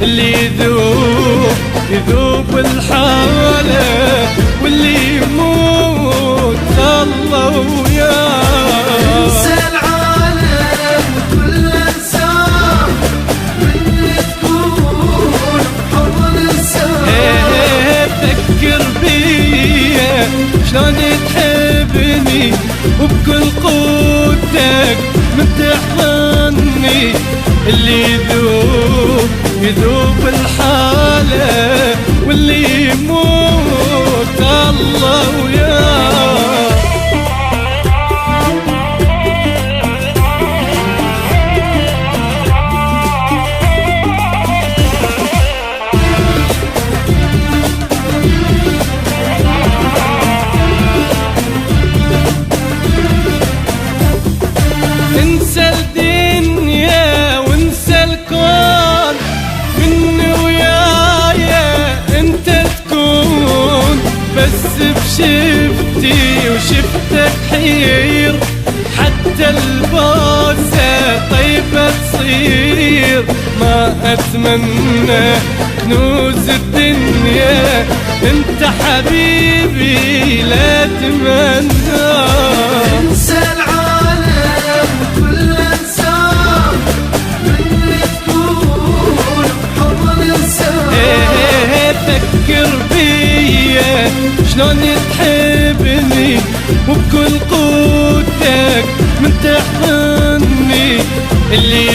اللي يذوب الحالة، واللي يموت الله وياه. انسى العالم كل انسان من تكون حضن انسان. فكر بيا شلون تحبني، وبكل قوتك من تحضني. اللي يذوب الحالة، واللي يموت الله وياه. انسى الدنيا وانسى الكون، مني ويايا انت تكون. بس بشفتي وشفتك حير، حتى البوسة طيبة تصير. ما اتمنى كنوز الدنيا، انت حبيبي لا تمنى. انسى العالم كل انسان من تكون حضن انسان. فكر بيا شلون تحبني، وبكل قوتك من تحضني. اللي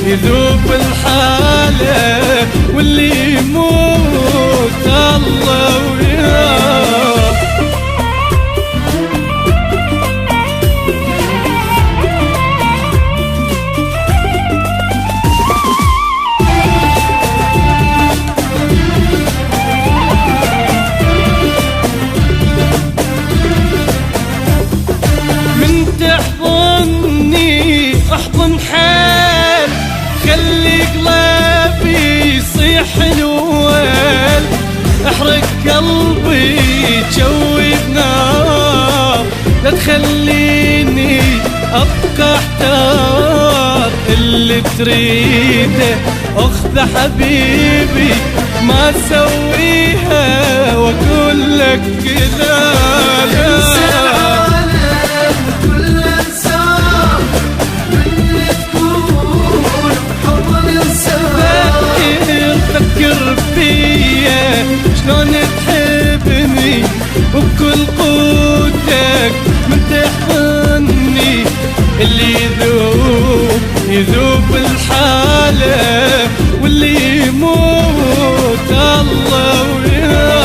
يذوب الحالة، واللي يموت الله وياه. من تحضني احضن حال، خلي قلبي يصيح الوال. احرق قلبي تشوي بنار، لا تخليني ابقى احتار. اللي تريده اخذ حبيبي، ما سويها واقول لك لا انسى لا. العالم كل انسان من تكون حضن انسان. فكر بيا شلون تحبني، وبكل قوتك من تحضني. اللي يذوب الحالة، واللي يموت الله وياه.